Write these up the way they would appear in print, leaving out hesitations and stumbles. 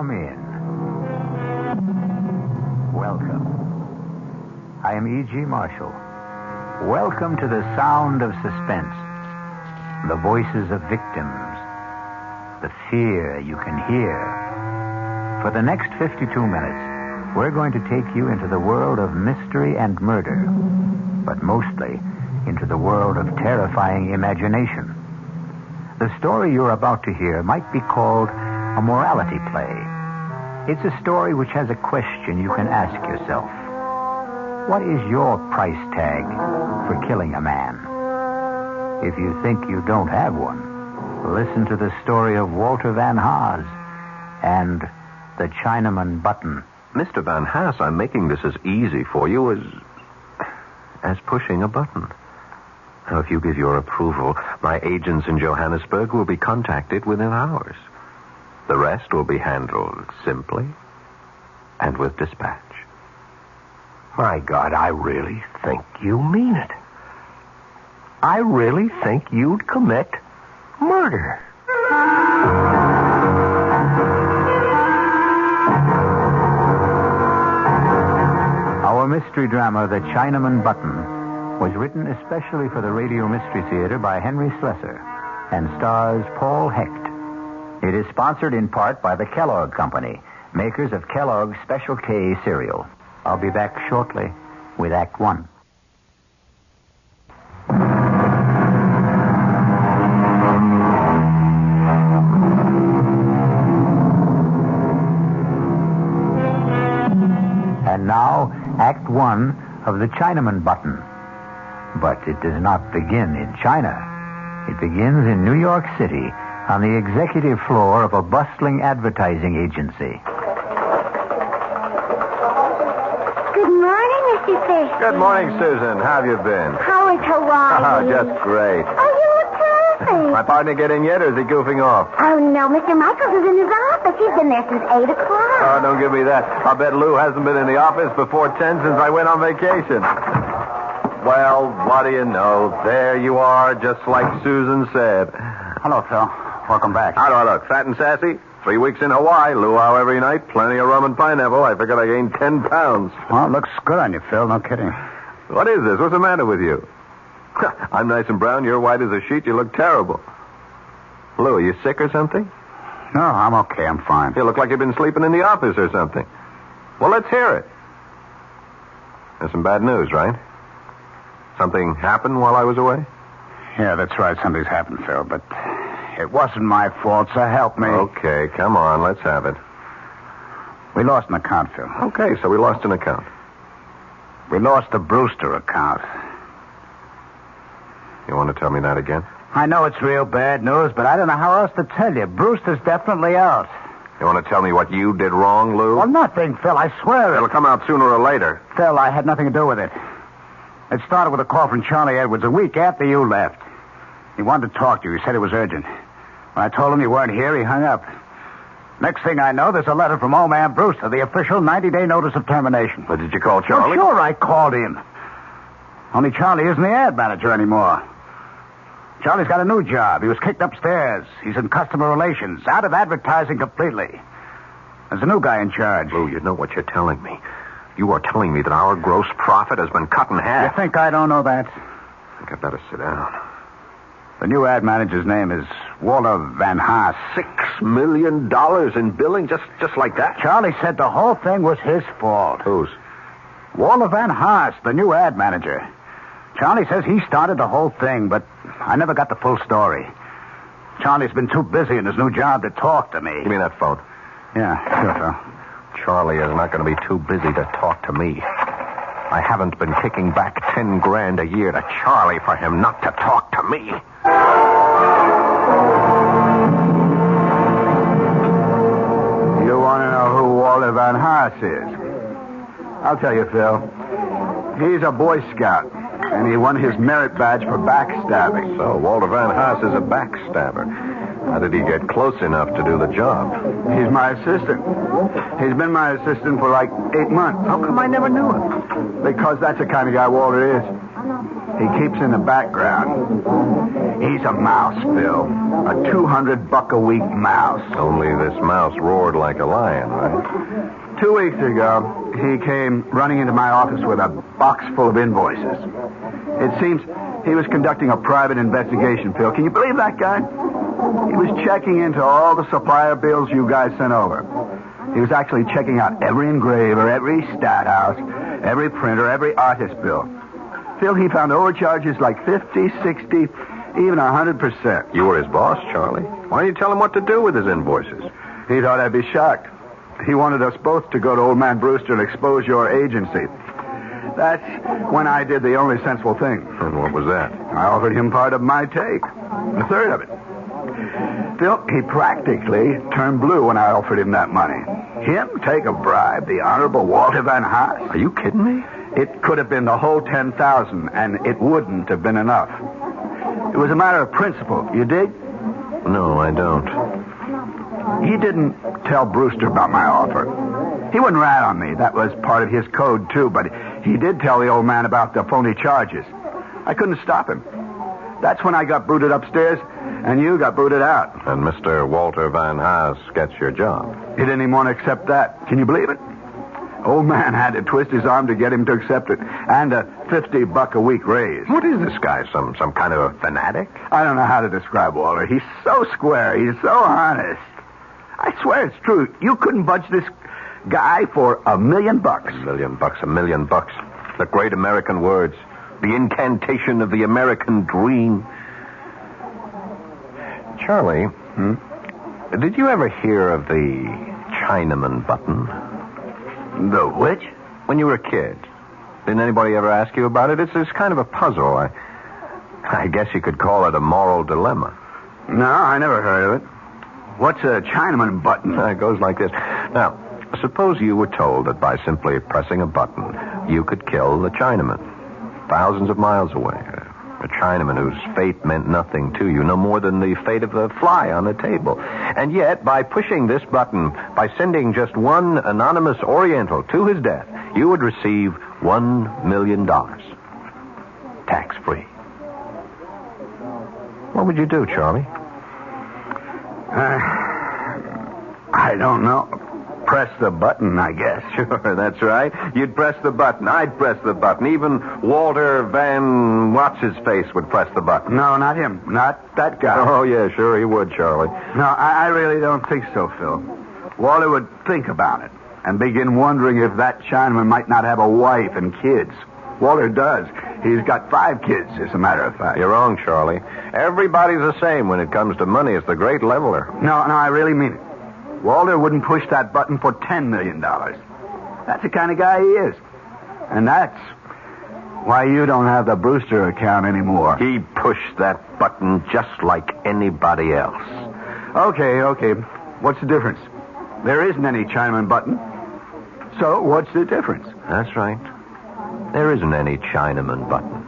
Come in. Welcome. I am E.G. Marshall. Welcome to the sound of suspense. The voices of victims. The fear you can hear. For the next 52 minutes, we're going to take you into the world of mystery and murder, but mostly into the world of terrifying imagination. The story you're about to hear might be called a morality play. It's a story which has a question you can ask yourself. What is your price tag for killing a man? If you think you don't have one, listen to the story of Walter Van Haas and the Chinaman Button. Mr. Van Haas, I'm making this as easy for you as pushing a button. Now, if you give your approval, my agents in Johannesburg will be contacted within hours. The rest will be handled simply and with dispatch. My God, I really think you mean it. I really think you'd commit murder. Our mystery drama, The Chinaman Button, was written especially for the Radio Mystery Theater by Henry Slessor and stars Paul Hecht. It is sponsored in part by the Kellogg Company, makers of Kellogg's Special K cereal. I'll be back shortly with Act One. And now, Act One of The Chinaman Button. But it does not begin in China. It begins in New York City, on the executive floor of a bustling advertising agency. Good morning, Mr. Fish. Good morning, Susan. How have you been? How is Hawaii? Oh, just great. Oh, you look perfect. My partner get in yet, or is he goofing off? Oh, no, Mr. Michaels is in his office. He's been there since 8 o'clock. Oh, don't give me that. I'll bet Lou hasn't been in the office before 10 since I went on vacation. Well, what do you know? There you are, just like Susan said. Hello, Phil. Welcome back. How do I look? Fat and sassy? 3 weeks in Hawaii. Luau every night. Plenty of rum and pineapple. I figured I gained 10 pounds. Well, it looks good on you, Phil. No kidding. What is this? What's the matter with you? I'm nice and brown. You're white as a sheet. You look terrible. Lou, are you sick or something? No, I'm okay. I'm fine. You look like you've been sleeping in the office or something. Well, let's hear it. There's some bad news, right? Something happened while I was away? Yeah, that's right. Something's happened, Phil, but it wasn't my fault, so help me. Okay, come on. Let's have it. We lost an account, Phil. Okay, so we lost an account. We lost the Brewster account. You want to tell me that again? I know it's real bad news, but I don't know how else to tell you. Brewster's definitely out. You want to tell me what you did wrong, Lou? Well, nothing, Phil. I swear It'll come out sooner or later. Phil, I had nothing to do with it. It started with a call from Charlie Edwards a week after you left. He wanted to talk to you. He said it was urgent. When I told him you weren't here, he hung up. Next thing I know, there's a letter from old man Brewster, the official 90-day notice of termination. But did you call Charlie? Well, sure, I called him. Only Charlie isn't the ad manager anymore. Charlie's got a new job. He was kicked upstairs. He's in customer relations, out of advertising completely. There's a new guy in charge. Lou, you know what you're telling me. You are telling me that our gross profit has been cut in half. You think I don't know that? I think I'd better sit down. The new ad manager's name is Walter Van Haas. $6 million in billing, just like that? Charlie said the whole thing was his fault. Whose? Walter Van Haas, the new ad manager. Charlie says he started the whole thing, but I never got the full story. Charlie's been too busy in his new job to talk to me. Give me that phone. Yeah, sure, Phil. Charlie is not going to be too busy to talk to me. I haven't been kicking back $10,000 a year to Charlie for him not to talk to me. You want to know who Walter Van Haas is? I'll tell you, Phil. He's a Boy Scout, and he won his merit badge for backstabbing. So Walter Van Haas is a backstabber. How did he get close enough to do the job? He's my assistant. He's been my assistant for like 8 months. How come I never knew him? Because that's the kind of guy Walter is. He keeps in the background. He's a mouse, Phil. A $200-a-week mouse. Only this mouse roared like a lion, right? 2 weeks ago, he came running into my office with a box full of invoices. It seems he was conducting a private investigation, Phil. Can you believe that guy? He was checking into all the supplier bills you guys sent over. He was actually checking out every engraver, every stat house, every printer, every artist bill. Phil, he found overcharges like 50, 60, even 100%. You were his boss, Charlie. Why didn't you tell him what to do with his invoices? He thought I'd be shocked. He wanted us both to go to old man Brewster and expose your agency. That's when I did the only sensible thing. And what was that? I offered him part of my take. A third of it. Phil, he practically turned blue when I offered him that money. Him take a bribe, the Honorable Walter Van Haas. Are you kidding me? It could have been the whole 10,000, and it wouldn't have been enough. It was a matter of principle. You dig? No, I don't. He didn't tell Brewster about my offer. He wouldn't rat on me. That was part of his code, too, but he did tell the old man about the phony charges. I couldn't stop him. That's when I got booted upstairs, and you got booted out. And Mr. Walter Van Haas gets your job. He didn't even want to accept that. Can you believe it? Old man had to twist his arm to get him to accept it, and a $50-a-week raise. What is this guy, some kind of a fanatic? I don't know how to describe Walter. He's so square. He's so honest. I swear it's true. You couldn't budge this guy for $1 million. $1 million, $1 million. The great American words. The incantation of the American dream. Charlie, did you ever hear of the Chinaman Button? The which? When you were a kid. Didn't anybody ever ask you about it? It's kind of a puzzle. I guess you could call it a moral dilemma. No, I never heard of it. What's a Chinaman Button? It goes like this. Now, suppose you were told that by simply pressing a button, you could kill the Chinaman, thousands of miles away. A Chinaman whose fate meant nothing to you, no more than the fate of a fly on a table. And yet, by pushing this button, by sending just one anonymous Oriental to his death, you would receive $1 million. Tax-free. What would you do, Charlie? I don't know. Press the button, I guess. Sure, that's right. You'd press the button. I'd press the button. Even Walter Van What's-His-Face would press the button. No, not him. Not that guy. Oh, yeah, sure, he would, Charlie. No, I really don't think so, Phil. Walter would think about it and begin wondering if that Chinaman might not have a wife and kids. Walter does. He's got 5 kids, as a matter of fact. You're wrong, Charlie. Everybody's the same when it comes to money. It's the great leveler. No, I really mean it. Walter wouldn't push that button for $10 million. That's the kind of guy he is. And that's why you don't have the Brewster account anymore. He pushed that button just like anybody else. Okay. What's the difference? There isn't any Chinaman Button. So what's the difference? That's right. There isn't any Chinaman Button.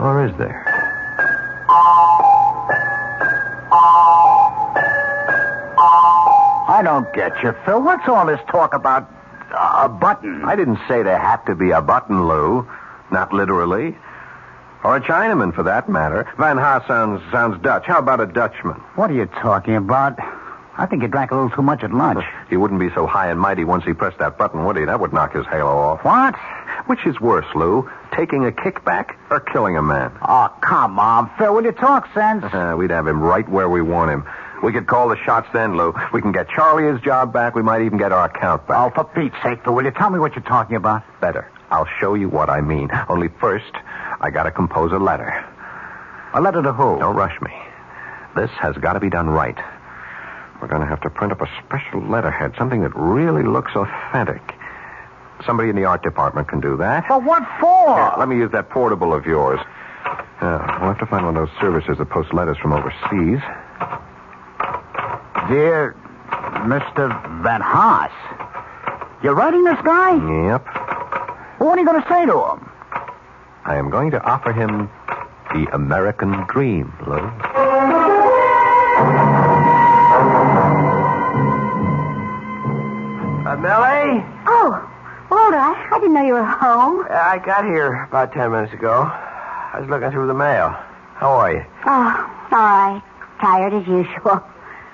Or is there? I don't get you, Phil. What's all this talk about a button? I didn't say there had to be a button, Lou. Not literally. Or a Chinaman, for that matter. Van Haas sounds Dutch. How about a Dutchman? What are you talking about? I think he drank a little too much at lunch. He wouldn't be so high and mighty once he pressed that button, would he? That would knock his halo off. What? Which is worse, Lou? Taking a kickback or killing a man? Oh, come on, Phil. Will you talk sense? We'd have him right where we want him. We could call the shots then, Lou. We can get Charlie his job back. We might even get our account back. Oh, for Pete's sake, Phil, will you tell me what you're talking about? Better. I'll show you what I mean. Only first, I gotta compose a letter. A letter to who? Don't rush me. This has got to be done right. We're going to have to print up a special letterhead, something that really looks authentic. Somebody in the art department can do that. But what for? Here, let me use that portable of yours. We'll have to find one of those services that post letters from overseas. Dear Mr. Van Haas, you're writing this guy? Yep. What are you going to say to him? I am going to offer him the American dream, Lou. Millie? Oh, Walter, I didn't know you were home. I got here about 10 minutes ago. I was looking through the mail. How are you? Oh, all right. Tired as usual.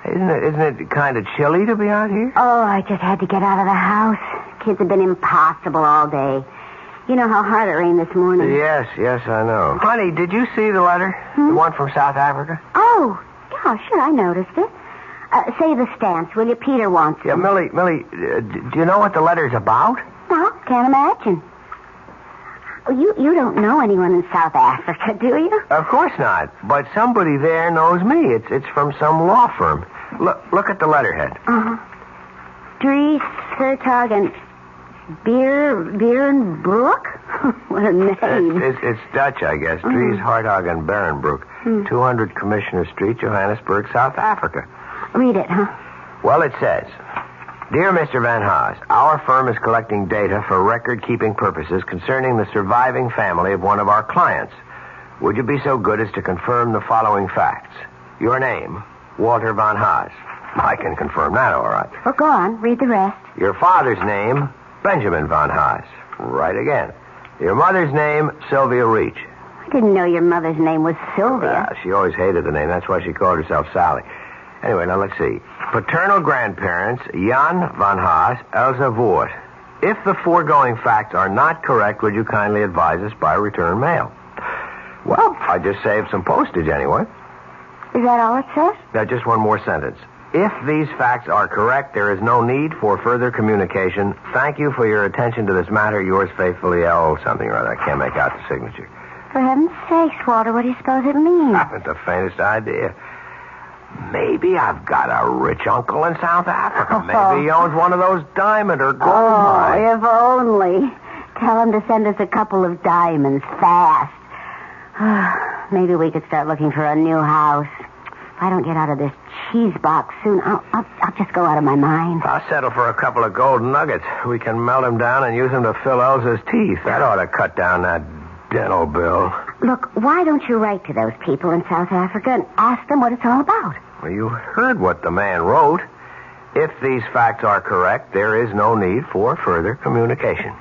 Isn't it kind of chilly to be out here? Oh, I just had to get out of the house. Kids have been impossible all day. You know how hard it rained this morning. Yes, I know. Honey, did you see the letter? The one from South Africa? Oh, yeah, sure, I noticed it. Say the stance, will you? Peter wants it. Yeah, Millie, do you know what the letter's about? No, can't imagine. You don't know anyone in South Africa, do you? Of course not. But somebody there knows me. It's from some law firm. Look at the letterhead. Uh-huh. Dries Hertog and Berenbroek? What a name. It's Dutch, I guess. Dries Hertog and Berenbroek. 200 Commissioner Street, Johannesburg, South Africa. Read it, huh? Well, it says, Dear Mr. Van Haas, our firm is collecting data for record-keeping purposes concerning the surviving family of one of our clients. Would you be so good as to confirm the following facts? Your name, Walter Van Haas. I can confirm that, all right. Well, go on. Read the rest. Your father's name, Benjamin Van Haas. Right again. Your mother's name, Sylvia Reach. I didn't know your mother's name was Sylvia. She always hated the name. That's why she called herself Sally. Anyway, now let's see. Paternal grandparents, Jan Van Haas, Elsa Voort. If the foregoing facts are not correct, would you kindly advise us by return mail? Well, I just saved some postage anyway. Is that all it says? Now, just one more sentence. If these facts are correct, there is no need for further communication. Thank you for your attention to this matter. Yours faithfully, L. something or other. I can't make out the signature. For heaven's sakes, Walter, what do you suppose it means? I haven't the faintest idea. Maybe I've got a rich uncle in South Africa. Maybe he owns one of those diamond or gold mines. If only. Tell him to send us a couple of diamonds fast. Maybe we could start looking for a new house. If I don't get out of this cheese box soon, I'll just go out of my mind. I'll settle for a couple of gold nuggets. We can melt them down and use them to fill Elsa's teeth. That ought to cut down that dental bill. Look, why don't you write to those people in South Africa and ask them what it's all about? Well, you heard what the man wrote. If these facts are correct, there is no need for further communication.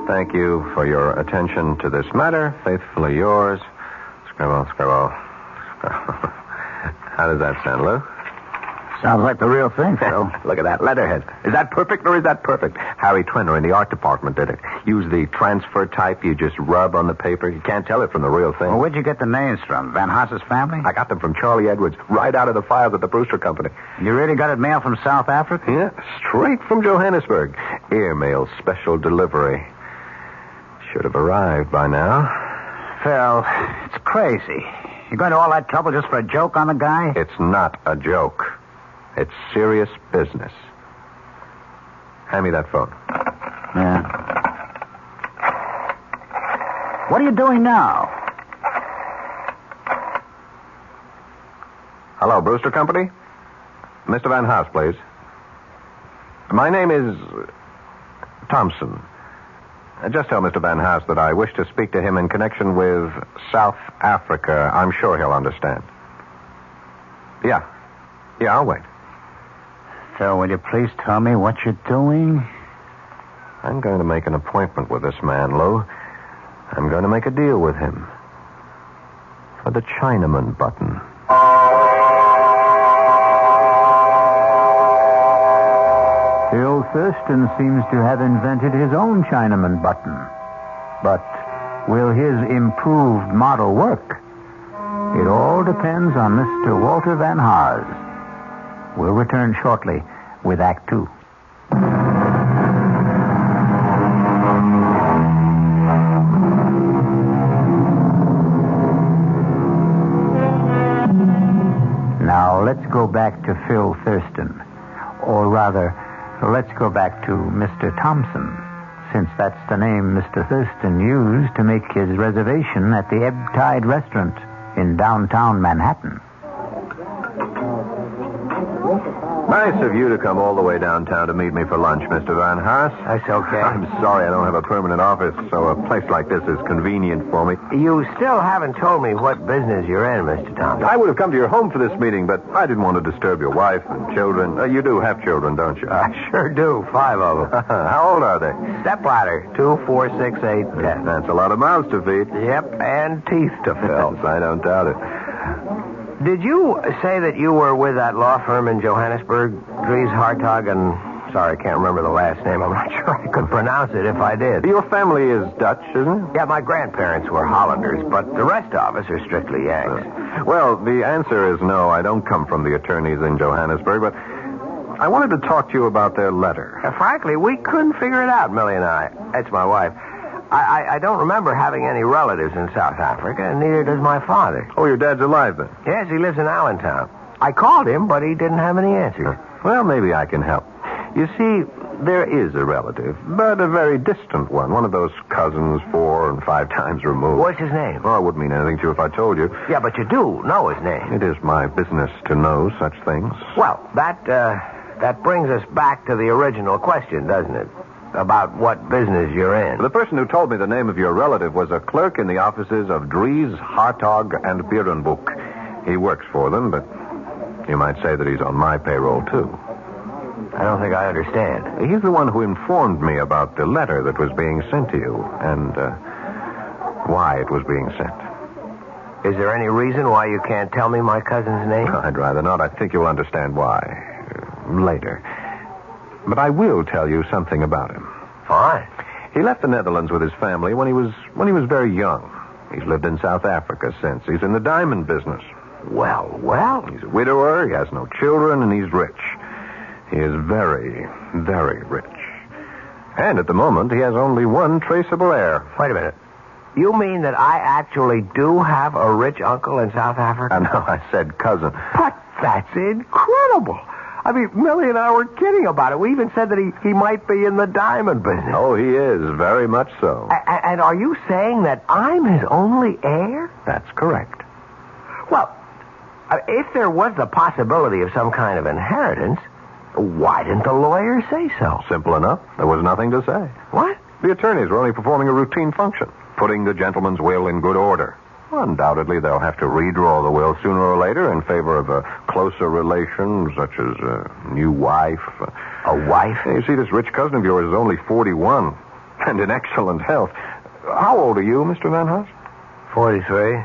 Thank you for your attention to this matter. Faithfully yours, Scribble. How does that sound, Lou? Sounds like the real thing, Phil. Look at that letterhead. Is that perfect or is that perfect? Harry Twinner in the art department did it. Use the transfer type you just rub on the paper. You can't tell it from the real thing. Well, where'd you get the names from? Van Haas's family? I got them from Charlie Edwards, right out of the files at the Brewster Company. You really got it mailed from South Africa? Yeah, straight from Johannesburg. Airmail special delivery. Should have arrived by now. Phil, it's crazy. You're going to all that trouble just for a joke on the guy? It's not a joke. It's serious business. Hand me that phone. Yeah. What are you doing now? Hello, Brewster Company? Mr. Van Haas, please. My name is Thompson. Just tell Mr. Van Haas that I wish to speak to him in connection with South Africa. I'm sure he'll understand. Yeah, I'll wait. So, will you please tell me what you're doing? I'm going to make an appointment with this man, Lou. I'm going to make a deal with him. For the Chinaman Button. Phil Thurston seems to have invented his own Chinaman Button. But will his improved model work? It all depends on Mr. Walter Van Haas. We'll return shortly with Act Two. Now, let's go back to Phil Thurston. Or rather, let's go back to Mr. Thompson, since that's the name Mr. Thurston used to make his reservation at the Ebb Tide Restaurant in downtown Manhattan. Nice of you to come all the way downtown to meet me for lunch, Mr. Van Haas. That's okay. I'm sorry I don't have a permanent office, so a place like this is convenient for me. You still haven't told me what business you're in, Mr. Thompson. I would have come to your home for this meeting, but I didn't want to disturb your wife and children. You do have children, don't you? I sure do. 5 of them. How old are they? Stepladder. 2, 4, 6, 8, 10. That's a lot of mouths to feed. Yep, and teeth to fill. I don't doubt it. Did you say that you were with that law firm in Johannesburg, Dries Hartog, and... Sorry, I can't remember the last name. I'm not sure I could pronounce it if I did. Your family is Dutch, isn't it? Yeah, my grandparents were Hollanders, but the rest of us are strictly Yanks. Well, the answer is no. I don't come from the attorneys in Johannesburg, but I wanted to talk to you about their letter. Frankly, we couldn't figure it out, Millie and I. That's my wife. I don't remember having any relatives in South Africa, and neither does my father. Oh, your dad's alive, then? Yes, he lives in Allentown. I called him, but he didn't have any answers. Well, maybe I can help. You see, there is a relative, but a very distant one of those cousins 4 and 5 times removed. What's his name? Oh, it wouldn't mean anything to you if I told you. Yeah, but you do know his name. It is my business to know such things. Well, that brings us back to the original question, doesn't it? About what business you're in. The person who told me the name of your relative was a clerk in the offices of Dries, Hartog, and Berenboek. He works for them, but you might say that he's on my payroll, too. I don't think I understand. He's the one who informed me about the letter that was being sent to you and why it was being sent. Is there any reason why you can't tell me my cousin's name? I'd rather not. I think you'll understand why later. But I will tell you something about him. Fine. He left the Netherlands with his family when he was very young. He's lived in South Africa since. He's in the diamond business. Well. He's a widower, he has no children, and he's rich. He is very, very rich. And at the moment, he has only one traceable heir. Wait a minute. You mean that I actually do have a rich uncle in South Africa? No, I said cousin. But that's incredible. I mean, Millie and I were kidding about it. We even said that he might be in the diamond business. Oh, he is, very much so. And are you saying that I'm his only heir? That's correct. Well, if there was the possibility of some kind of inheritance, why didn't the lawyer say so? Simple enough. There was nothing to say. What? The attorneys were only performing a routine function, putting the gentleman's will in good order. Undoubtedly, they'll have to redraw the will sooner or later in favor of a closer relation, such as a new wife. A wife? You see, this rich cousin of yours is only 41 and in excellent health. How old are you, Mr. Van Haas? 43.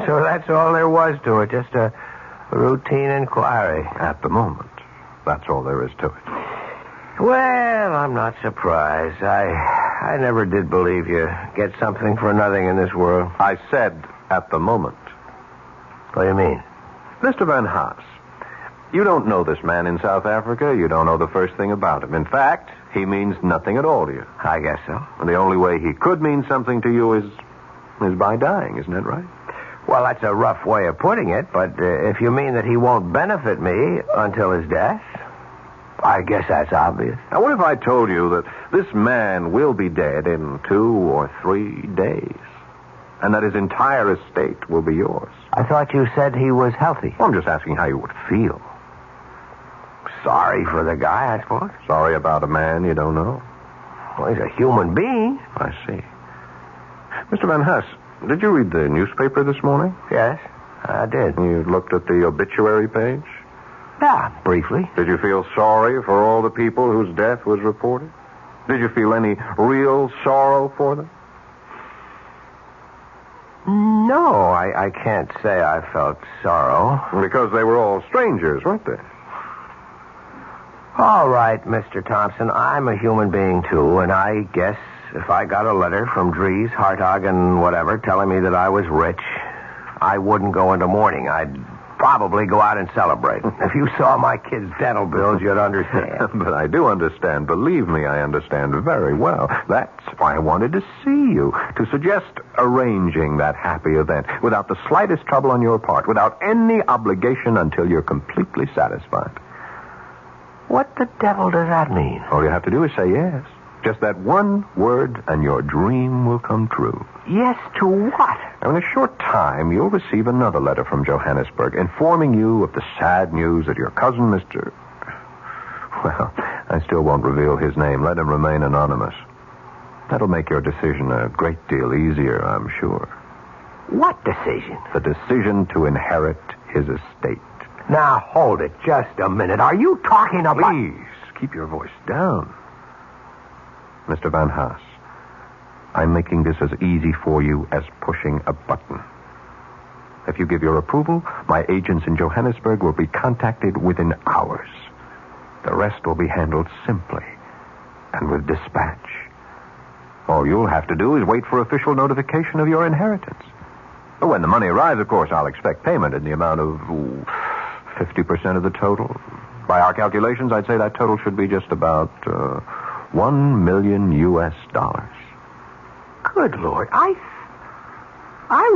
So that's all there was to it, just a routine inquiry. At the moment, that's all there is to it. Well, I'm not surprised. I never did believe you get something for nothing in this world. I said at the moment. What do you mean? Mr. Van Haas, you don't know this man in South Africa. You don't know the first thing about him. In fact, he means nothing at all to you. I guess so. And the only way he could mean something to you is by dying, isn't that right? Well, that's a rough way of putting it, but if you mean that he won't benefit me until his death, I guess that's obvious. Now, what if I told you that this man will be dead in 2 or 3 days, and that his entire estate will be yours? I thought you said he was healthy. Well, I'm just asking how you would feel. Sorry for the guy, I suppose. Sorry about a man you don't know? Well, he's a human being. I see. Mr. Van Haas, did you read the newspaper this morning? Yes, I did. You looked at the obituary page? Yeah, briefly. Did you feel sorry for all the people whose death was reported? Did you feel any real sorrow for them? No, I can't say I felt sorrow. Because they were all strangers, weren't they? All right, Mr. Thompson, I'm a human being, too, and I guess if I got a letter from Dries, Hartog, and whatever telling me that I was rich, I wouldn't go into mourning. I'd probably go out and celebrate. If you saw my kids' dental bills, you'd understand. But I do understand. Believe me, I understand very well. That's why I wanted to see you, to suggest arranging that happy event without the slightest trouble on your part, without any obligation until you're completely satisfied. What the devil does that mean? All you have to do is say yes. Just that one word, and your dream will come true. Yes to what? Now, in a short time, you'll receive another letter from Johannesburg informing you of the sad news that your cousin, Mr. Well, I still won't reveal his name. Let him remain anonymous. That'll make your decision a great deal easier, I'm sure. What decision? The decision to inherit his estate. Now, hold it just a minute. Are you talking about... Please, keep your voice down. Mr. Van Haas, I'm making this as easy for you as pushing a button. If you give your approval, my agents in Johannesburg will be contacted within hours. The rest will be handled simply and with dispatch. All you'll have to do is wait for official notification of your inheritance. When the money arrives, of course, I'll expect payment in the amount of 50% of the total. By our calculations, I'd say that total should be just about $1 million. Good Lord, I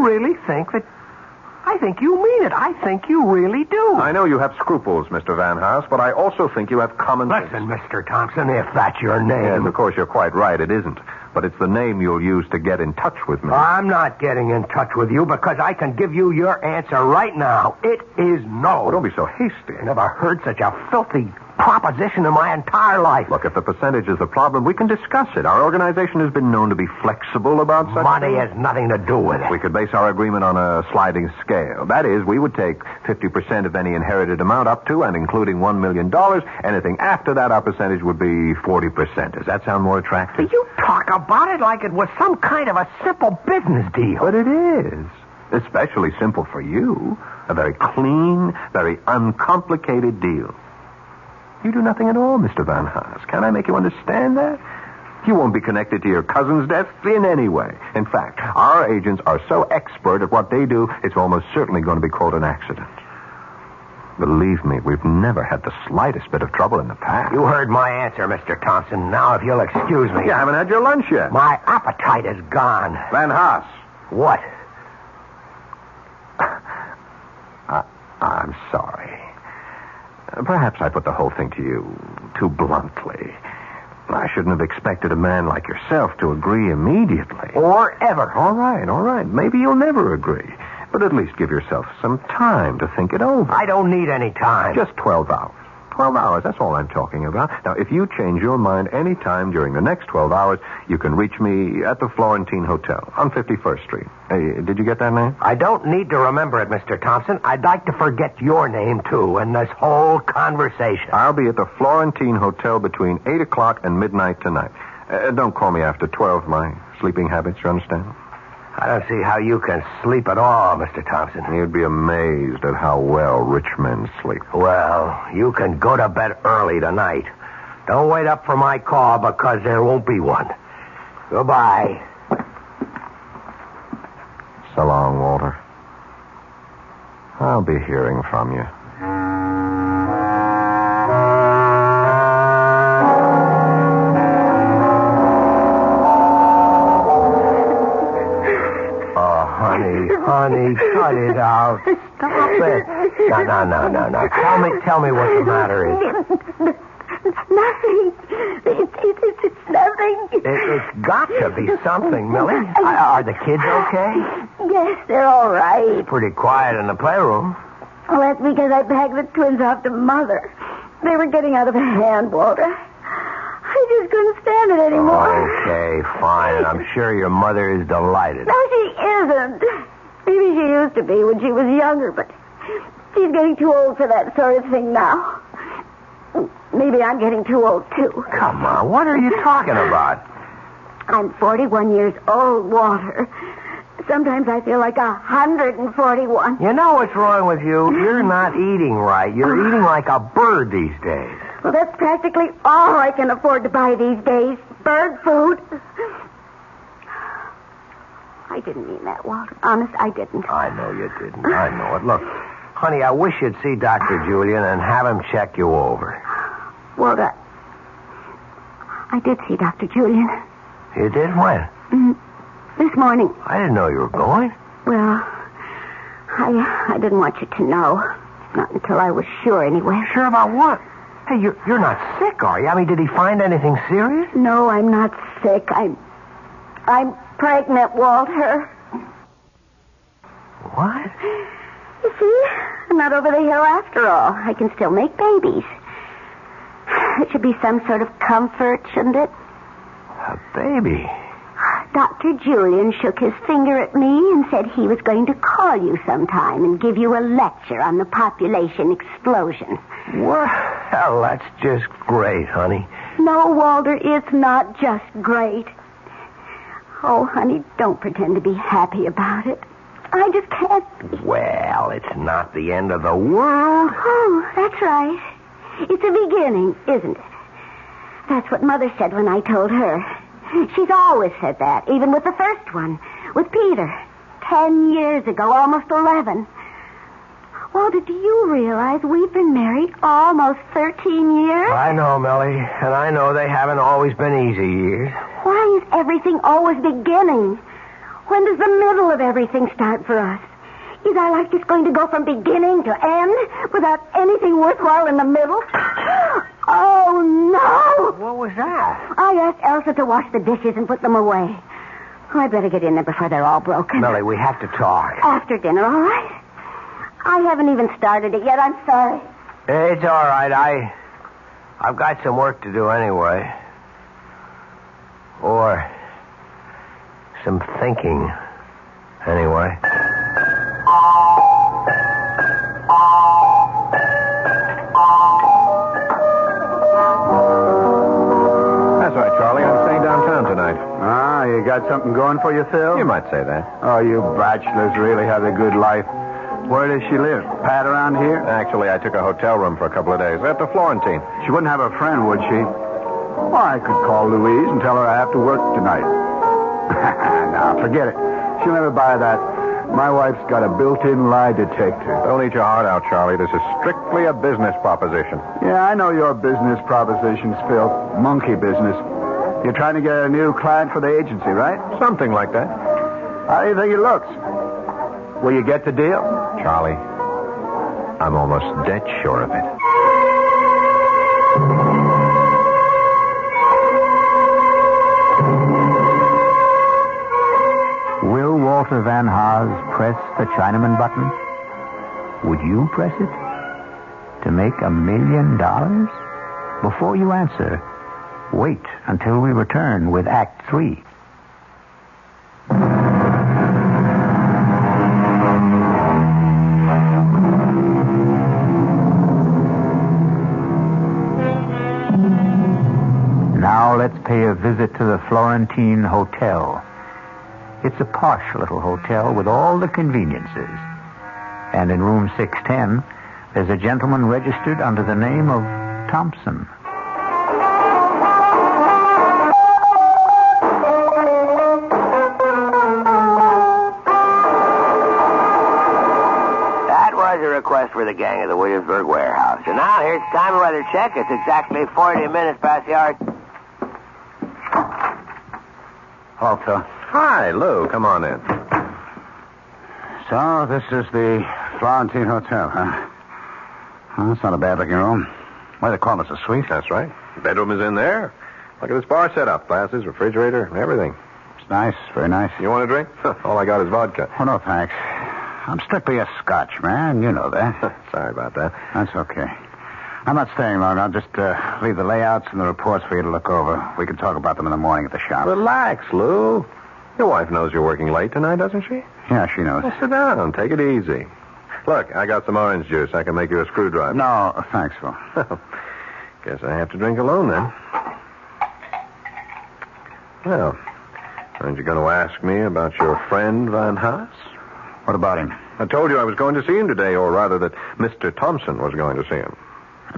really think that... I think you mean it. I think you really do. I know you have scruples, Mr. Van Haas, but I also think you have common sense. Listen, Mr. Thompson, if that's your name... Yes, of course, you're quite right. It isn't. But it's the name you'll use to get in touch with me. I'm not getting in touch with you because I can give you your answer right now. It is no. Oh, don't be so hasty. I never heard such a filthy proposition in my entire life. Look, if the percentage is the problem, we can discuss it. Our organization has been known to be flexible about such Money things. has nothing to do with it. We could base our agreement on a sliding scale. That is, we would take 50% of any inherited amount up to and including $1 million. Anything after that, our percentage would be 40%. Does that sound more attractive? You talk about it like it was some kind of a simple business deal. But it is. Especially simple for you. A very clean, very uncomplicated deal. You do nothing at all, Mr. Van Haas. Can I make you understand that? You won't be connected to your cousin's death in any way. In fact, our agents are so expert at what they do, it's almost certainly going to be called an accident. Believe me, we've never had the slightest bit of trouble in the past. You heard my answer, Mr. Thompson. Now, if you'll excuse me... You haven't had your lunch yet. My appetite is gone. Van Haas. What? I'm sorry. Perhaps I put the whole thing to you too bluntly. I shouldn't have expected a man like yourself to agree immediately. Or ever. All right. Maybe you'll never agree. But at least give yourself some time to think it over. I don't need any time. Just 12 hours. 12 hours, that's all I'm talking about. Now, if you change your mind any time during the next 12 hours, you can reach me at the Florentine Hotel on 51st Street. Hey, did you get that name? I don't need to remember it, Mr. Thompson. I'd like to forget your name, too, in this whole conversation. I'll be at the Florentine Hotel between 8 o'clock and midnight tonight. Don't call me after 12, my sleeping habits, you understand? I don't see how you can sleep at all, Mr. Thompson. You'd be amazed at how well rich men sleep. Well, you can go to bed early tonight. Don't wait up for my call because there won't be one. Goodbye. So long, Walter. I'll be hearing from you. Honey, cut it out. Stop it. No. Tell me what the matter is. Nothing. It's nothing. It's got to be something, Millie. Are the kids okay? Yes, they're all right. Pretty quiet in the playroom. Well, that's because I packed the twins off to Mother. They were getting out of hand, Walter. I just couldn't stand it anymore. Okay, fine. And I'm sure your mother is delighted. No, she isn't. Maybe she used to be when she was younger, but she's getting too old for that sort of thing now. Maybe I'm getting too old, too. Come on, what are you talking about? I'm 41 years old, Walter. Sometimes I feel like 141. You know what's wrong with you? You're not eating right. You're eating like a bird these days. Well, that's practically all I can afford to buy these days. Bird food. I didn't mean that, Walter. Honest, I didn't. I know you didn't. I know it. Look, honey, I wish you'd see Dr. Julian and have him check you over. Walter, I did see Dr. Julian. You did? When? This morning. I didn't know you were going. Well, I didn't want you to know. Not until I was sure, anyway. Sure about what? Hey, you're not sick, are you? I mean, did he find anything serious? No, I'm not sick. I'm pregnant, Walter. What? You see, I'm not over the hill after all. I can still make babies. It should be some sort of comfort, shouldn't it? A baby? Dr. Julian shook his finger at me and said he was going to call you sometime and give you a lecture on the population explosion. Well, that's just great, honey. No, Walter, it's not just great. Oh, honey, don't pretend to be happy about it. I just can't. Well, it's not the end of the world. Oh, that's right. It's a beginning, isn't it? That's what Mother said when I told her. She's always said that, even with the first one, with Peter. 10 years ago, almost 11. Walter, do you realize we've been married almost 13 years? I know, Melly, and I know they haven't always been easy years. Why is everything always beginning? When does the middle of everything start for us? Is our life just going to go from beginning to end without anything worthwhile in the middle? Oh, no! What was that? I asked Elsa to wash the dishes and put them away. Oh, I better get in there before they're all broken. Melly, we have to talk. After dinner, all right? I haven't even started it yet. I'm sorry. It's all right. I've got some work to do anyway. Or some thinking anyway. That's right, Charlie. I'm staying downtown tonight. Ah, you got something going for you, Phil? You might say that. Oh, you bachelors really have a good life. Where does she live? Pat around here? Actually, I took a hotel room for a couple of days at the Florentine. She wouldn't have a friend, would she? Well, I could call Louise and tell her I have to work tonight. Nah, forget it. She'll never buy that. My wife's got a built-in lie detector. Don't eat your heart out, Charlie. This is strictly a business proposition. Yeah, I know your business propositions, Phil. Monkey business. You're trying to get a new client for the agency, right? Something like that. How do you think it looks? Will you get the deal? Charlie, I'm almost dead sure of it. Will Walter Van Haas press the Chinaman button? Would you press it? To make $1 million? Before you answer, wait until we return with Act 3. Now let's pay a visit to the Florentine Hotel. It's a posh little hotel with all the conveniences. And in room 610, there's a gentleman registered under the name of Thompson. That was a request for the gang of the Williamsburg warehouse. And now here's the time of weather check. It's exactly 40 minutes past the hour. Hello, Phil. Hi, Lou. Come on in. So, this is the Florentine Hotel, huh? Well, that's not a bad-looking room. Why, they call it a suite? That's right. The bedroom is in there. Look at this bar setup. Glasses, refrigerator, everything. It's nice, very nice. You want a drink? All I got is vodka. Oh, no, thanks. I'm strictly a Scotch man. You know that. Sorry about that. That's okay. I'm not staying long. I'll just leave the layouts and the reports for you to look over. We can talk about them in the morning at the shop. Relax, Lou. Your wife knows you're working late tonight, doesn't she? Yeah, she knows. Well, sit down. Take it easy. Look, I got some orange juice. I can make you a screwdriver. No, thanks, Phil. Guess I have to drink alone, then. Well, aren't you going to ask me about your friend, Van Haas? What about him? I told you I was going to see him today, or rather that Mr. Thompson was going to see him.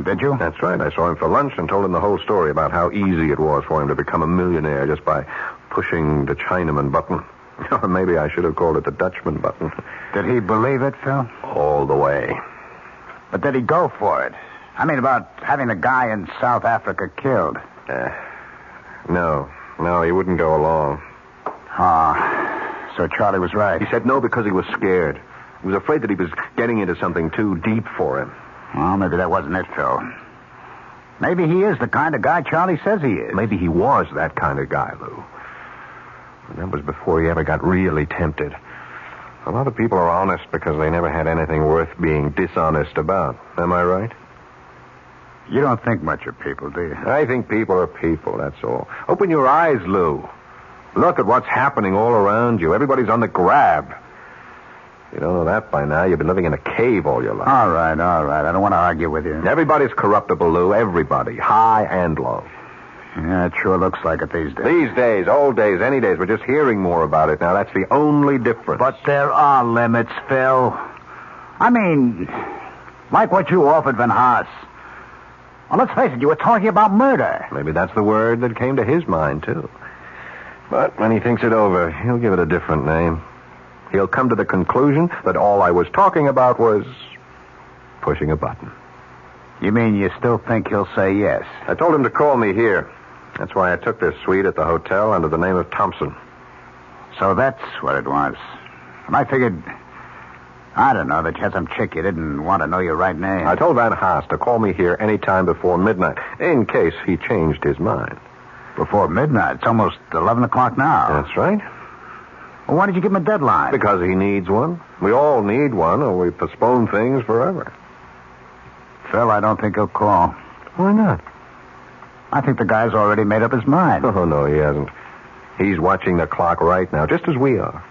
Did you? That's right. I saw him for lunch and told him the whole story about how easy it was for him to become a millionaire just by pushing the Chinaman button. Or maybe I should have called it the Dutchman button. Did he believe it, Phil? All the way. But did he go for it? I mean, about having the guy in South Africa killed. No, he wouldn't go along. So Charlie was right. He said no because he was scared. He was afraid that he was getting into something too deep for him. Well, maybe that wasn't it, Phil. Maybe he is the kind of guy Charlie says he is. Maybe he was that kind of guy, Lou. And that was before he ever got really tempted. A lot of people are honest because they never had anything worth being dishonest about. Am I right? You don't think much of people, do you? I think people are people, that's all. Open your eyes, Lou. Look at what's happening all around you. Everybody's on the grab. You don't know that by now. You've been living in a cave all your life. All right. I don't want to argue with you. Everybody's corruptible, Lou. Everybody. High and low. Yeah, it sure looks like it these days. These days, old days, any days. We're just hearing more about it now. That's the only difference. But there are limits, Phil. I mean, like what you offered Van Haas. Well, let's face it, you were talking about murder. Maybe that's the word that came to his mind, too. But when he thinks it over, he'll give it a different name. He'll come to the conclusion that all I was talking about was pushing a button. You mean you still think he'll say yes? I told him to call me here. That's why I took this suite at the hotel under the name of Thompson. So that's what it was. And I figured, I don't know, that you had some chick you didn't want to know your right name. I told Van Haas to call me here any time before midnight, in case he changed his mind. Before midnight? It's almost 11 o'clock now. That's right. Well, why did you give him a deadline? Because he needs one. We all need one, or we postpone things forever. Phil, I don't think he'll call. Why not? I think the guy's already made up his mind. Oh, no, he hasn't. He's watching the clock right now, just as we are.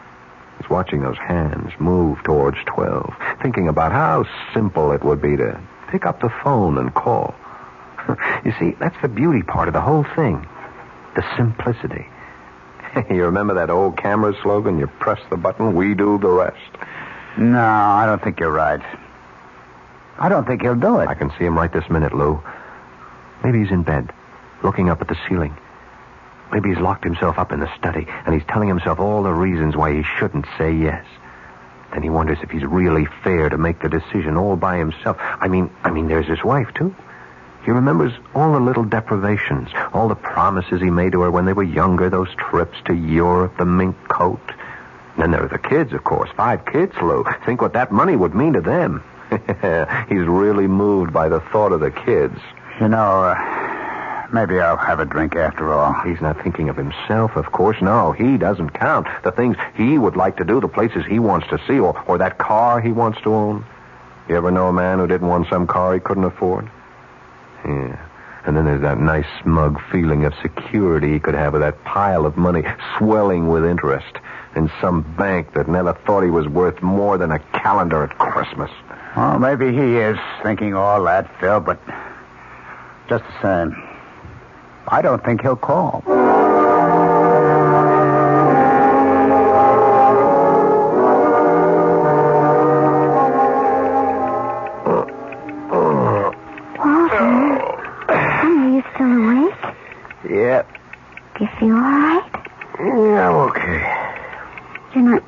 He's watching those hands move towards 12, thinking about how simple it would be to pick up the phone and call. You see, that's the beauty part of the whole thing. The simplicity. You remember that old camera slogan? You press the button, we do the rest. No, I don't think you're right. I don't think he'll do it. I can see him right this minute, Lou. Maybe he's in bed, looking up at the ceiling. Maybe he's locked himself up in the study, and he's telling himself all the reasons why he shouldn't say yes. Then he wonders if he's really fair to make the decision all by himself. I mean, there's his wife, too. He remembers all the little deprivations, all the promises he made to her when they were younger, those trips to Europe, the mink coat. And then there are the kids, of course. 5 kids, Lou. Think what that money would mean to them. He's really moved by the thought of the kids. You know, maybe I'll have a drink after all. He's not thinking of himself, of course. No, he doesn't count. The things he would like to do, the places he wants to see, or that car he wants to own. You ever know a man who didn't want some car he couldn't afford? Yeah. And then there's that nice smug feeling of security he could have with that pile of money swelling with interest in some bank that never thought he was worth more than a calendar at Christmas. Well, maybe he is thinking all that, Phil, but just the same, I don't think he'll call. Yeah. Do you feel all right? Yeah, I'm okay. You're not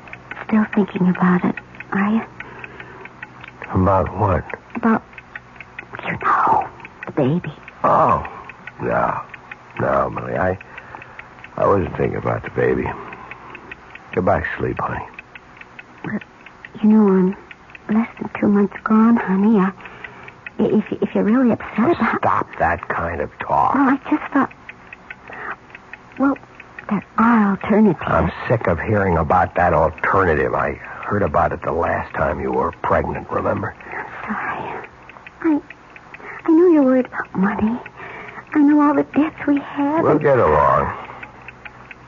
still thinking about it, are you? About what? About, the baby. Oh, no, Millie. I wasn't thinking about the baby. Get back to sleep, honey. Well, I'm less than 2 months gone, honey. If you're really upset about... Stop that kind of talk. Well, I just thought... Well, there are alternatives. I'm sick of hearing about that alternative. I heard about it the last time you were pregnant, remember? Sorry. I know you're worried about money. I know all the debts we have. We'll get along.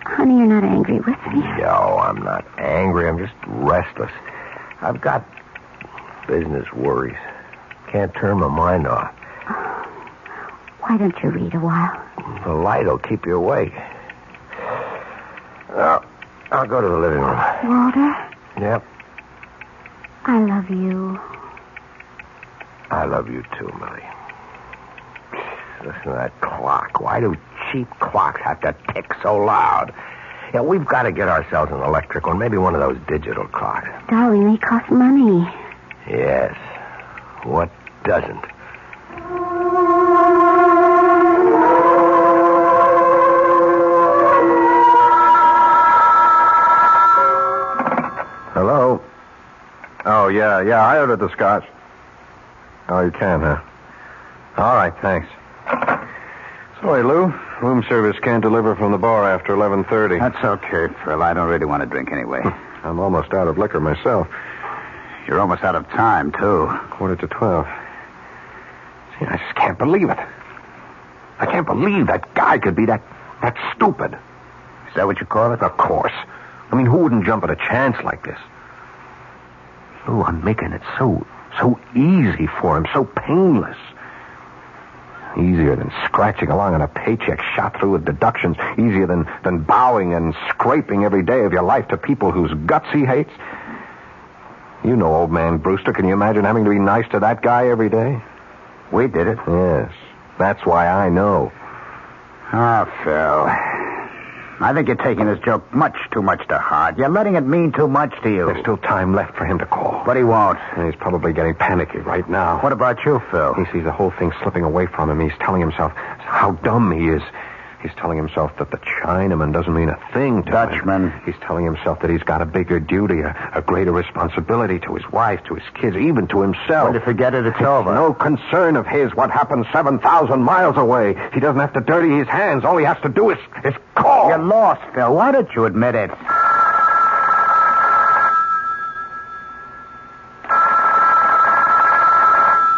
Honey, you're not angry with me. No, I'm not angry. I'm just restless. I've got business worries. Can't turn my mind off. Why don't you read a while? The light will keep you awake. I'll go to the living room. Walter? Yep. I love you. I love you too, Millie. Listen to that clock. Why do cheap clocks have to tick so loud? Yeah, we've got to get ourselves an electric one, maybe one of those digital clocks. Darling, they cost money. Yes. What doesn't? Hello? Oh, yeah, I ordered the scotch. Oh, you can, huh? All right, thanks. Boy, Lou, room service can't deliver from the bar after 11:30. That's okay, Phil. I don't really want to drink anyway. I'm almost out of liquor myself. You're almost out of time, too. 11:45. See, I just can't believe it. I can't believe that guy could be that stupid. Is that what you call it? Of course. I mean, who wouldn't jump at a chance like this? Lou, I'm making it so easy for him, so painless. Easier than scratching along on a paycheck shot through with deductions. Easier than bowing and scraping every day of your life to people whose guts he hates. You know old man Brewster. Can you imagine having to be nice to that guy every day? We did it. Yes. That's why I know. Oh, Phil. I think you're taking this joke much too much to heart. You're letting it mean too much to you. There's still time left for him to call. But he won't. And he's probably getting panicky right now. What about you, Phil? He sees the whole thing slipping away from him. He's telling himself how dumb he is. He's telling himself that the Chinaman doesn't mean a thing to Dutchman. him. He's telling himself that he's got a bigger duty, a greater responsibility to his wife, to his kids, even to himself. When you forget it, it's over. No concern of his what happens 7,000 miles away. He doesn't have to dirty his hands. All he has to do is call. You're lost, Phil. Why don't you admit it?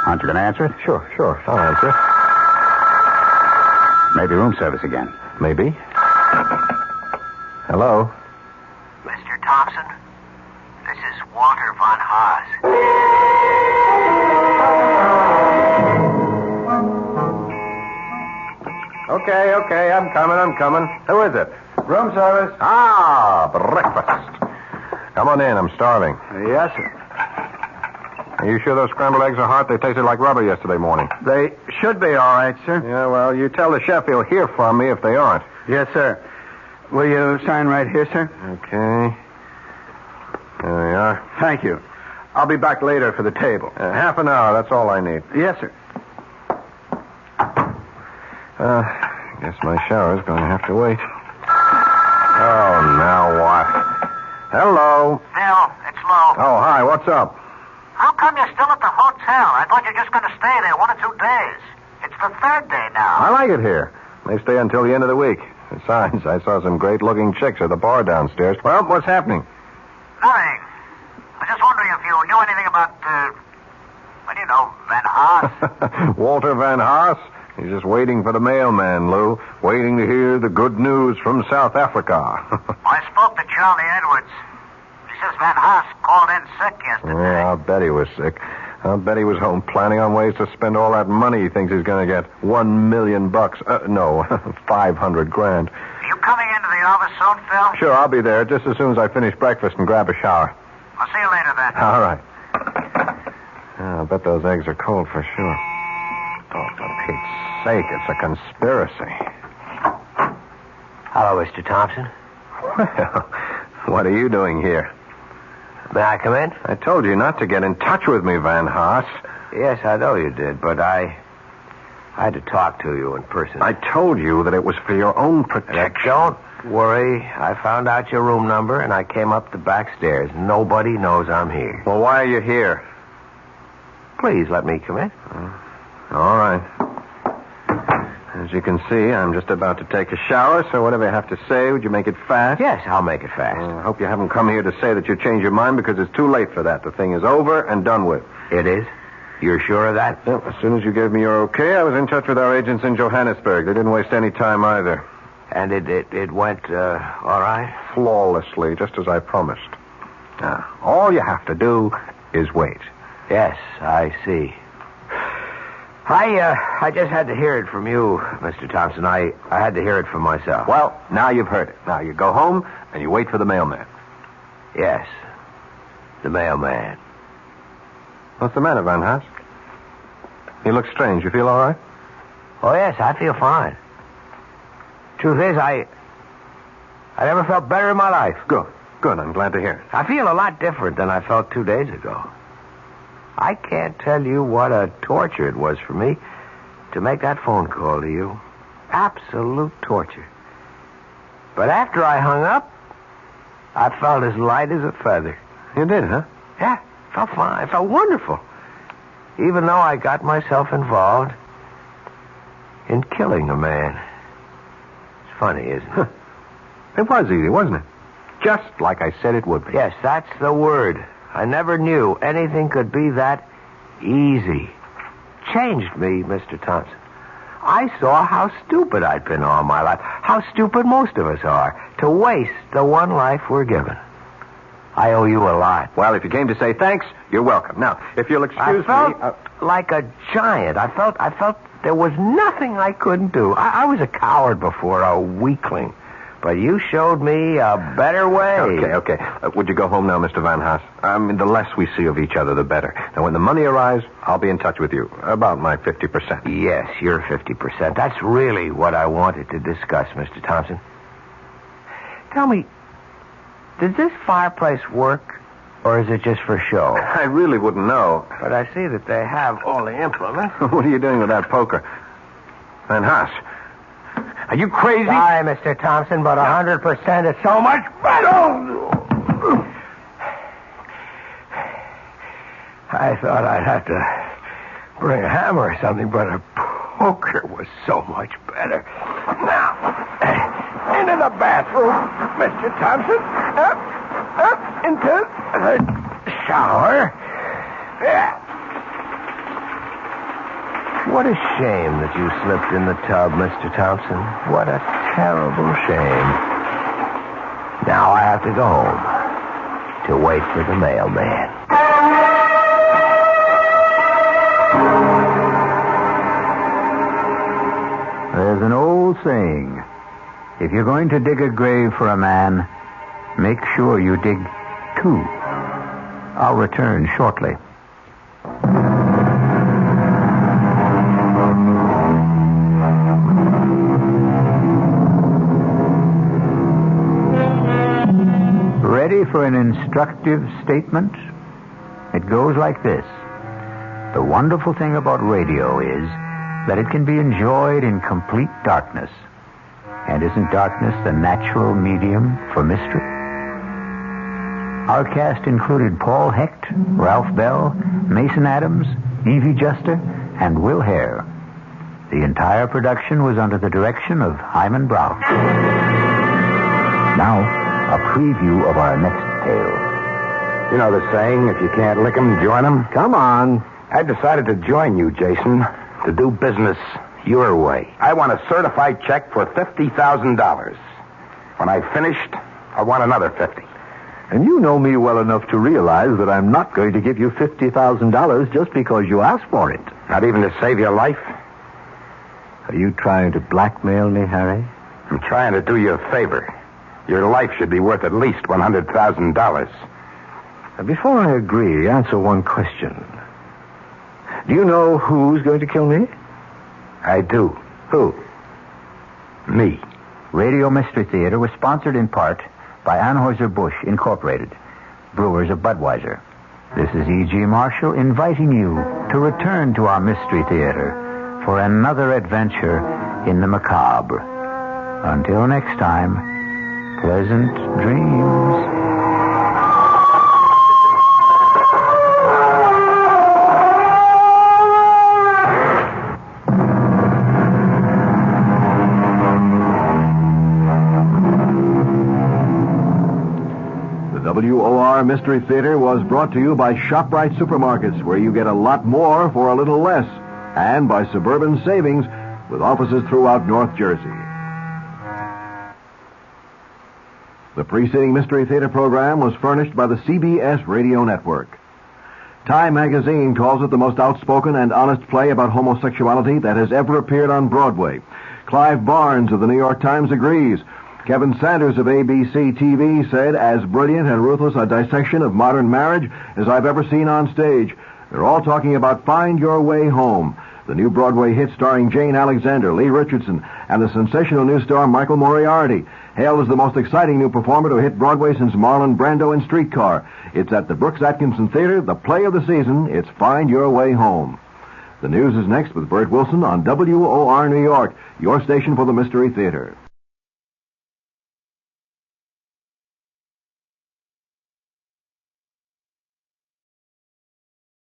Aren't you going to answer it? Sure. I'll answer it. Maybe room service again. Maybe. Hello? Mr. Thompson, this is Walter von Haas. Okay, I'm coming. Who is it? Room service. Ah, breakfast. Come on in, I'm starving. Yes, sir. Are you sure those scrambled eggs are hot? They tasted like rubber yesterday morning. They should be all right, sir. Yeah, well, you tell the chef he'll hear from me if they aren't. Yes, sir. Will you sign right here, sir? Okay. There we are. Thank you. I'll be back later for the table. Half an hour, that's all I need. Yes, sir. I guess my shower's going to have to wait. Oh, now what? Hello. Phil, it's Lou. Oh, hi, what's up? How come you're still at the hotel? I thought you were just going to stay there 1 or 2 days. It's the 3rd day now. I like it here. May stay until the end of the week. Besides, I saw some great-looking chicks at the bar downstairs. Well, what's happening? Nothing. I was just wondering if you knew anything about, Van Haas. Walter Van Haas? He's just waiting for the mailman, Lou. Waiting to hear the good news from South Africa. I spoke to Charlie Edwards. He says Van Haas called in sick yesterday. Yeah, I'll bet he was sick. I'll bet he was home planning on ways to spend all that money he thinks he's going to get. $1 million. No, 500 grand. Are you coming into the office soon, Phil? Sure, I'll be there just as soon as I finish breakfast and grab a shower. I'll see you later then. All right. I bet those eggs are cold for sure. Oh, for Pete's sake, it's a conspiracy. Hello, Mr. Thompson. Well, what are you doing here? May I come in? I told you not to get in touch with me, Van Haas. Yes, I know you did, but I had to talk to you in person. I told you that it was for your own protection. Don't worry. I found out your room number, and I came up the back stairs. Nobody knows I'm here. Well, why are you here? Please let me come in. All right. As you can see, I'm just about to take a shower, so whatever you have to say, would you make it fast? Yes, I'll make it fast. I hope you haven't come here to say that you changed your mind, because it's too late for that. The thing is over and done with. It is? You're sure of that? Well, as soon as you gave me your okay, I was in touch with our agents in Johannesburg. They didn't waste any time either. And it went, all right? Flawlessly, just as I promised. Now, all you have to do is wait. Yes, I see. I just had to hear it from you, Mr. Thompson. I had to hear it from myself. Well, now you've heard it. Now you go home and you wait for the mailman. Yes, the mailman. What's the matter, Van Haas? You look strange. You feel all right? Oh, yes, I feel fine. Truth is, I never felt better in my life. Good. I'm glad to hear it. I feel a lot different than I felt 2 days ago. I can't tell you what a torture it was for me to make that phone call to you. Absolute torture. But after I hung up, I felt as light as a feather. You did, huh? Yeah, felt fine. It felt wonderful. Even though I got myself involved in killing a man. It's funny, isn't it? It was easy, wasn't it? Just like I said it would be. Yes, that's the word. I never knew anything could be that easy. Changed me, Mr. Thompson. I saw how stupid I'd been all my life, how stupid most of us are, to waste the one life we're given. I owe you a lot. Well, if you came to say thanks, you're welcome. Now, if you'll excuse me... I felt like a giant. I felt there was nothing I couldn't do. I was a coward before, a weakling. But you showed me a better way. Okay. Would you go home now, Mr. Van Haas? I mean, the less we see of each other, the better. Now, when the money arrives, I'll be in touch with you about my 50%. Yes, your 50%. That's really what I wanted to discuss, Mr. Thompson. Tell me, does this fireplace work, or is it just for show? I really wouldn't know. But I see that they have all the implements. What are you doing with that poker? Van Haas, are you crazy? Sorry, Mr. Thompson, but 100% is so much better. I thought I'd have to bring a hammer or something, but a poker was so much better. Now, into the bathroom, Mr. Thompson. Up into the shower. Yeah. What a shame that you slipped in the tub, Mr. Thompson. What a terrible shame. Now I have to go home to wait for the mailman. There's an old saying. If you're going to dig a grave for a man, make sure you dig two. I'll return shortly. Ready for an instructive statement? It goes like this. The wonderful thing about radio is that it can be enjoyed in complete darkness. And isn't darkness the natural medium for mystery? Our cast included Paul Hecht, Ralph Bell, Mason Adams, Evie Juster, and Will Hare. The entire production was under the direction of Hyman Brown. Now, a preview of our next tale. You know the saying, if you can't lick 'em, join 'em? Come on. I decided to join you, Jason, to do business your way. I want a certified check for $50,000. When I've finished, I want another 50. And you know me well enough to realize that I'm not going to give you $50,000 just because you asked for it. Not even to save your life? Are you trying to blackmail me, Harry? I'm trying to do you a favor. Your life should be worth at least $100,000. Before I agree, answer one question. Do you know who's going to kill me? I do. Who? Me. Radio Mystery Theater was sponsored in part by Anheuser-Busch Incorporated, brewers of Budweiser. This is E.G. Marshall inviting you to return to our Mystery Theater for another adventure in the macabre. Until next time, pleasant dreams. WOR Mystery Theater was brought to you by ShopRite Supermarkets, where you get a lot more for a little less, and by Suburban Savings, with offices throughout North Jersey. The preceding Mystery Theater program was furnished by the CBS Radio Network. Time magazine calls it the most outspoken and honest play about homosexuality that has ever appeared on Broadway. Clive Barnes of the New York Times agrees. Kevin Sanders of ABC TV said, as brilliant and ruthless a dissection of modern marriage as I've ever seen on stage. They're all talking about Find Your Way Home, the new Broadway hit starring Jane Alexander, Lee Richardson, and the sensational new star Michael Moriarty, hailed as the most exciting new performer to hit Broadway since Marlon Brando in Streetcar. It's at the Brooks Atkinson Theater, the play of the season. It's Find Your Way Home. The news is next with Bert Wilson on WOR New York, your station for the Mystery Theater.